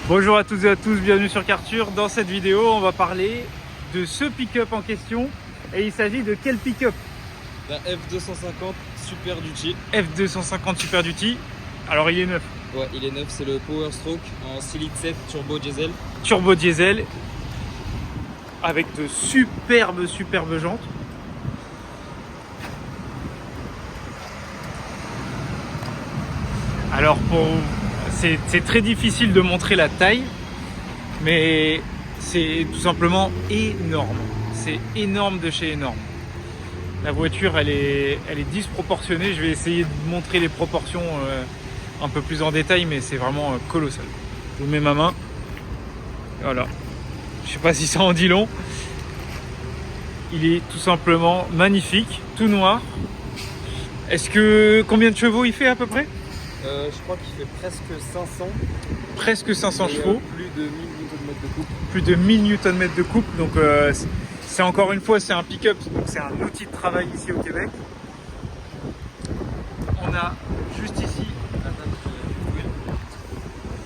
Bonjour à toutes et à tous, bienvenue sur Karture. Dans cette vidéo, on va parler de ce pick-up en question. Et il s'agit de quel pick-up? D'un F250 Super Duty. F250 Super Duty. Alors il est neuf. Ouais, il est neuf, c'est le Power Stroke en 6 litres 7 turbo diesel. Turbo diesel. Avec de superbes jantes. Alors c'est très difficile de montrer la taille, mais c'est tout simplement énorme. C'est énorme de chez énorme. La voiture elle est disproportionnée. Je vais essayer de montrer les proportions un peu plus en détail, mais c'est vraiment colossal. Je vous mets ma main. Voilà. Je sais pas si ça en dit long. Il est tout simplement magnifique, tout noir. Combien de chevaux il fait à peu près? Je crois qu'il fait presque 500. Presque 500 chevaux. Plus de 1000 Nm de couple. Plus de 1000 Nm de couple. Donc c'est encore une fois, c'est un pick-up, donc c'est un outil de travail ici au Québec. On a juste ici,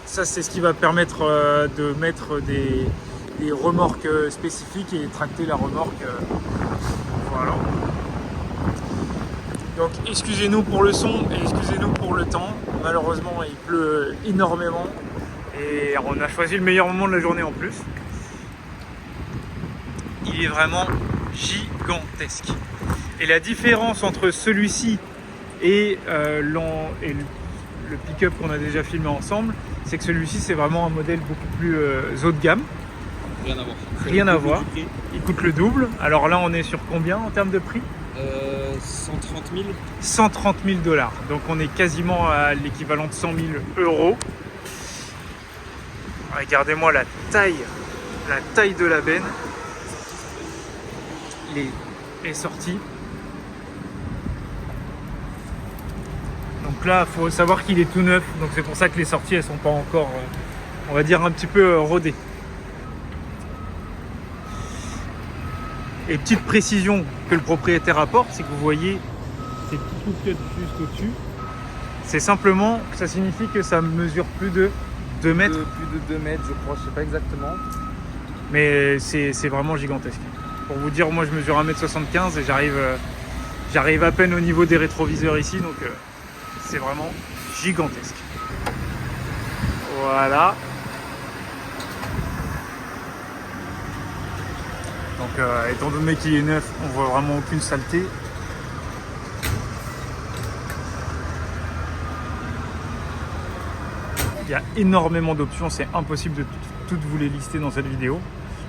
ça c'est ce qui va permettre de mettre des remorques spécifiques et tracter la remorque. Voilà. Donc excusez-nous pour le son et excusez-nous pour le temps. Malheureusement il pleut énormément et on a choisi le meilleur moment de la journée en plus. Il est vraiment gigantesque. Et la différence entre celui-ci et le pick-up qu'on a déjà filmé ensemble, c'est que celui-ci c'est vraiment un modèle beaucoup plus haut de gamme. Rien à voir. Rien à voir. Il coûte le double. Alors là on est sur combien en termes de prix? 130 000. 130 000 $. Donc on est quasiment à l'équivalent de 100 000 €. Regardez-moi la taille de la benne. Les sorties. Donc là, il faut savoir qu'il est tout neuf. Donc c'est pour ça que les sorties, elles sont pas encore, on va dire, un petit peu rodées. Et petite précision que le propriétaire apporte, c'est que vous voyez ces petits coups de cut juste au-dessus. C'est simplement, ça signifie que ça mesure plus de 2 mètres. Plus de 2 mètres, je crois, je sais pas exactement. Mais c'est vraiment gigantesque. Pour vous dire, moi je mesure 1m75 et j'arrive à peine au niveau des rétroviseurs ici, donc c'est vraiment gigantesque. Voilà. Donc étant donné qu'il est neuf, on voit vraiment aucune saleté. Il y a énormément d'options, c'est impossible de toutes vous les lister dans cette vidéo,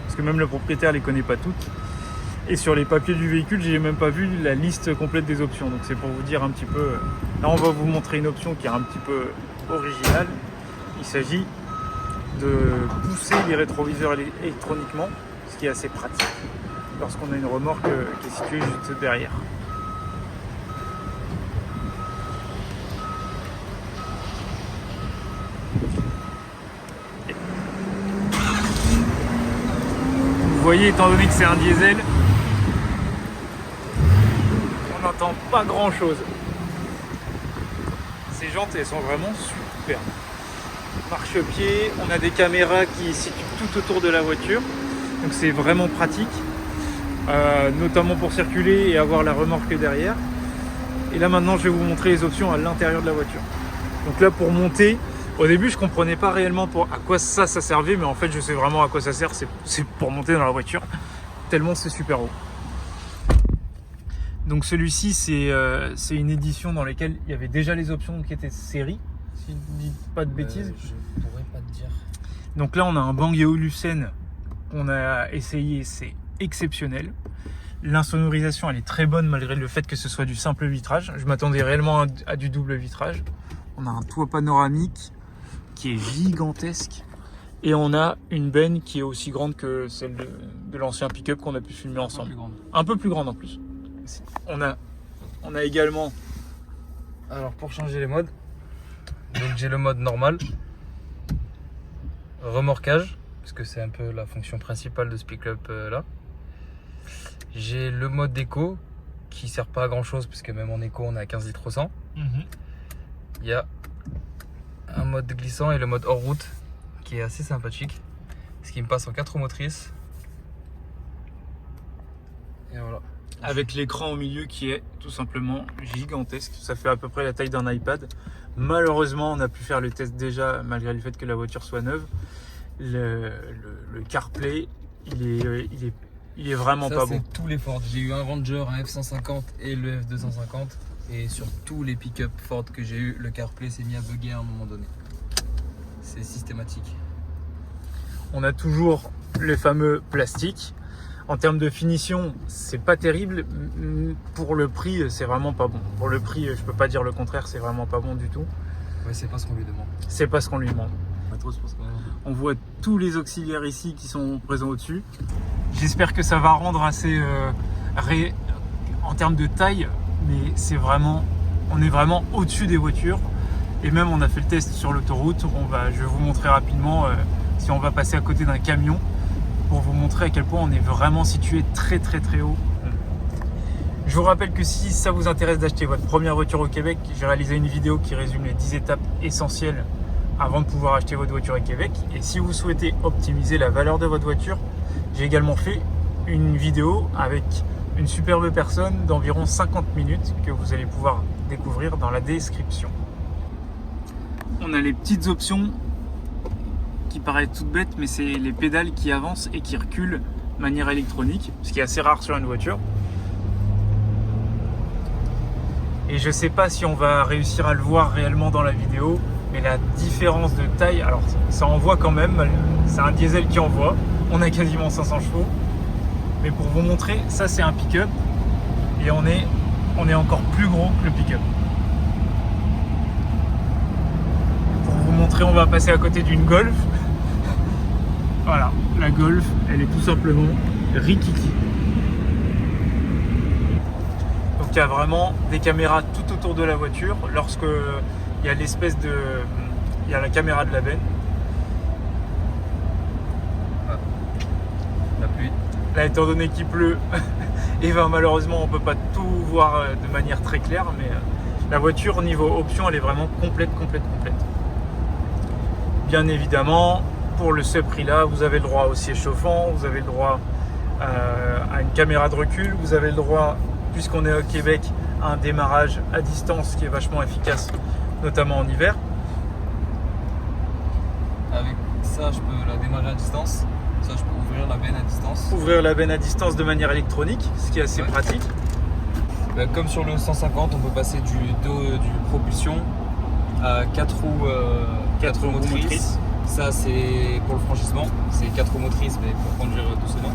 parce que même le propriétaire les connaît pas toutes. Et sur les papiers du véhicule, j'ai même pas vu la liste complète des options. Donc c'est pour vous dire un petit peu. Là, on va vous montrer une option qui est un petit peu originale. Il s'agit de pousser les rétroviseurs électroniquement, ce qui est assez pratique lorsqu'on a une remorque qui est située juste derrière. Vous voyez, étant donné que c'est un diesel, on n'entend pas grand chose. Ces jantes, elles sont vraiment super. Marchepied, on a des caméras qui se situent tout autour de la voiture, donc c'est vraiment pratique, notamment pour circuler et avoir la remorque derrière. Et là maintenant je vais vous montrer les options à l'intérieur de la voiture. Donc là pour monter, au début je comprenais pas réellement à quoi ça servait, mais en fait je sais vraiment à quoi ça sert, c'est pour monter dans la voiture, tellement c'est super haut. Donc celui-ci c'est une édition dans laquelle il y avait déjà les options qui étaient série, si je ne dis pas de bêtises. Je pourrais pas te dire. Donc là on a un Bang & Olufsen qu'on a essayé, c'est exceptionnel. L'insonorisation elle est très bonne malgré le fait que ce soit du simple vitrage. Je m'attendais réellement à du double vitrage. On a un toit panoramique qui est gigantesque. Et on a une benne qui est aussi grande que celle de l'ancien pick-up qu'on a pu filmer ensemble. Un peu plus grande en plus. On a également... Alors pour changer les modes, donc j'ai le mode normal, remorquage, parce que c'est un peu la fonction principale de ce pick-up là. J'ai le mode éco qui sert pas à grand chose, puisque même en éco on est à 15 litres au 100. Il y a un mode glissant et le mode hors route qui qui est assez sympathique. Ce qui me passe en 4 roues motrices. Et voilà. Avec l'écran au milieu qui est tout simplement gigantesque. Ça fait à peu près la taille d'un iPad. Malheureusement, on a pu faire le test déjà, malgré le fait que la voiture soit neuve. Le CarPlay, il est vraiment ça, pas bon. C'est tous les Ford. J'ai eu un Ranger, un F-150 et le F-250. Et sur tous les pick-up Ford que j'ai eu, le CarPlay s'est mis à bugger à un moment donné. C'est systématique. On a toujours les fameux plastiques. En termes de finition, c'est pas terrible. Pour le prix, c'est vraiment pas bon. Pour le prix, je peux pas dire le contraire, c'est vraiment pas bon du tout. Ouais, c'est pas ce qu'on lui demande. C'est pas ce qu'on lui demande. Trop, on voit tous les auxiliaires ici qui sont présents au-dessus. J'espère que ça va rendre assez en termes de taille, mais c'est vraiment, on est vraiment au-dessus des voitures. Et même on a fait le test sur l'autoroute. Je vais vous montrer rapidement si on va passer à côté d'un camion pour vous montrer à quel point on est vraiment situé très très très haut. Je vous rappelle que si ça vous intéresse d'acheter votre première voiture au Québec, j'ai réalisé une vidéo qui résume les 10 étapes essentielles avant de pouvoir acheter votre voiture au Québec. Et si vous souhaitez optimiser la valeur de votre voiture, j'ai également fait une vidéo avec une superbe personne d'environ 50 minutes que vous allez pouvoir découvrir dans la description. On a les petites options qui paraissent toutes bêtes, mais c'est les pédales qui avancent et qui reculent de manière électronique, ce qui est assez rare sur une voiture. Et je sais pas si on va réussir à le voir réellement dans la vidéo, mais la différence de taille, alors ça envoie quand même, c'est un diesel qui envoie, on a quasiment 500 chevaux, mais pour vous montrer, ça c'est un pick-up, et on est encore plus gros que le pick-up. Pour vous montrer, on va passer à côté d'une Golf. Voilà, la Golf, elle est tout simplement rikiki. Donc il y a vraiment des caméras tout autour de la voiture, lorsque il y a il y a la caméra de la benne. Ah, la pluie. Là, étant donné qu'il pleut, et ben, malheureusement, on peut pas tout voir de manière très claire, mais la voiture, niveau option, elle est vraiment complète. Bien évidemment, pour ce prix-là, vous avez le droit au siège chauffant, vous avez le droit à une caméra de recul, vous avez le droit, puisqu'on est au Québec, à un démarrage à distance qui est vachement efficace, notamment en hiver. Avec ça, je peux la démarrer à distance. Ça, je peux ouvrir la benne à distance. Ouvrir la benne à distance de manière électronique, ce qui est assez pratique. Comme sur le 150, on peut passer du propulsion à 4 roues motrices. Ça, c'est pour le franchissement. C'est 4 roues motrices, mais pour conduire doucement.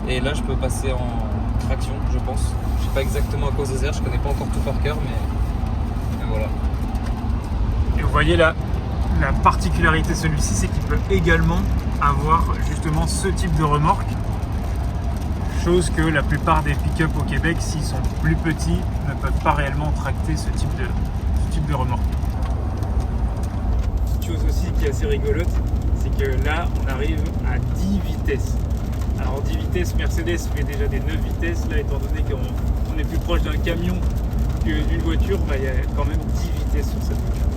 Et là, je peux passer en traction, je pense. Je sais pas exactement à cause des airs, je connais pas encore tout par cœur, mais voilà. Et vous voyez là, la particularité de celui-ci, c'est qu'il peut également avoir justement ce type de remorque. Chose que la plupart des pick-up au Québec, s'ils sont plus petits, ne peuvent pas réellement tracter ce type de remorque. Chose aussi qui est assez rigolote, c'est que là, on arrive à 10 vitesses. Alors 10 vitesses, Mercedes fait déjà des 9 vitesses. Là, étant donné qu'on est plus proche d'un camion que d'une voiture, il y a quand même 10 vitesses sur cette voiture.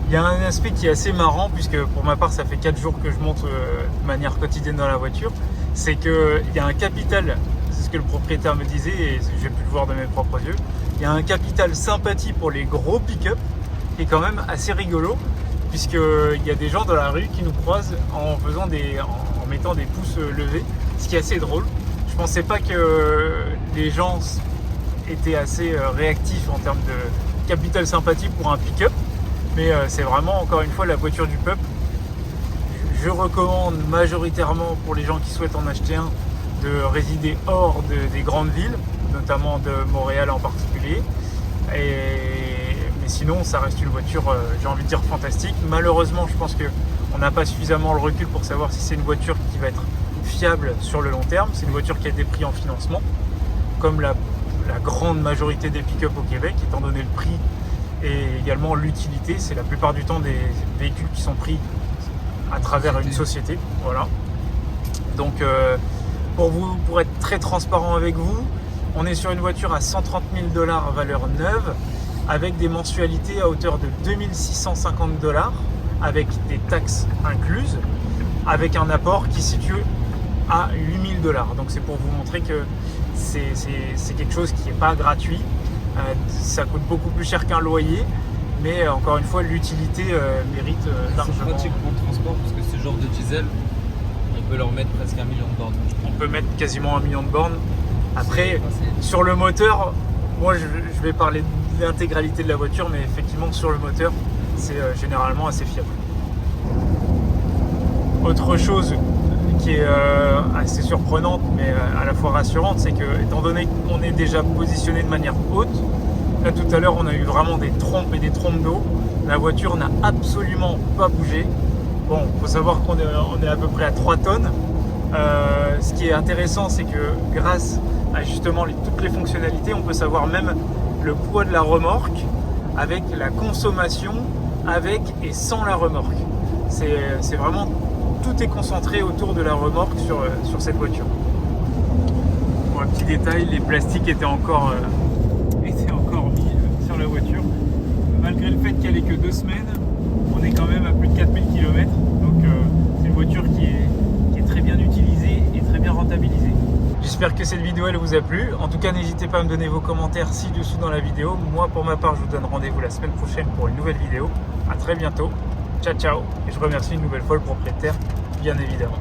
Il y a un aspect qui est assez marrant, puisque pour ma part, ça fait 4 jours que je monte de manière quotidienne dans la voiture. C'est qu'il y a un capital, c'est ce que le propriétaire me disait, et j'ai pu le voir de mes propres yeux. Il y a un capital sympathie pour les gros pick-up, qui est quand même assez rigolo, puisqu'il y a des gens dans la rue qui nous croisent en mettant des pouces levés, ce qui est assez drôle. Je pensais pas que les gens étaient assez réactifs en termes de capital sympathie pour un pick-up, mais c'est vraiment encore une fois la voiture du peuple. Je recommande majoritairement pour les gens qui souhaitent en acheter un de résider hors des grandes villes, notamment de Montréal en particulier. Mais sinon, ça reste une voiture, j'ai envie de dire, fantastique. Malheureusement, je pense qu'on n'a pas suffisamment le recul pour savoir si c'est une voiture qui va être fiable sur le long terme. C'est une voiture qui a été prise en financement, comme la grande majorité des pick-up au Québec, étant donné le prix et également l'utilité. C'est la plupart du temps des véhicules qui sont pris à travers une société. Voilà. Donc, pour être très transparent avec vous, on est sur une voiture à 130 000 $ valeur neuve, avec des mensualités à hauteur de 2 650 $, avec des taxes incluses, avec un apport qui se situe à 8 000 $. Donc c'est pour vous montrer que c'est quelque chose qui n'est pas gratuit. Ça coûte beaucoup plus cher qu'un loyer, mais encore une fois l'utilité mérite largement. C'est pratique pour le transport parce que ce genre de diesel, on peut leur mettre presque 1 million de bornes. On peut mettre quasiment 1 million de bornes. Après, sur le moteur, moi je vais parler de l'intégralité de la voiture, mais effectivement sur le moteur, c'est généralement assez fiable. Autre chose qui est assez surprenante, mais à la fois rassurante, c'est que, étant donné qu'on est déjà positionné de manière haute, là tout à l'heure on a eu vraiment des trompes et des trompes d'eau, la voiture n'a absolument pas bougé. Bon, il faut savoir qu'on est à peu près à 3 tonnes. Ce qui est intéressant, c'est que grâce à justement toutes les fonctionnalités, on peut savoir même le poids de la remorque avec la consommation, avec et sans la remorque. C'est vraiment, tout est concentré autour de la remorque sur cette voiture. Bon, un petit détail, les plastiques étaient encore mis sur la voiture. Malgré le fait qu'elle ait que 2 semaines, on est quand même à plus de 4000 km. Donc c'est une voiture qui est très bien utilisée et très bien rentabilisée. J'espère que cette vidéo elle vous a plu. En tout cas, n'hésitez pas à me donner vos commentaires ci-dessous dans la vidéo. Moi, pour ma part, je vous donne rendez-vous la semaine prochaine pour une nouvelle vidéo. À très bientôt. Ciao, ciao. Et je remercie une nouvelle fois le propriétaire, bien évidemment.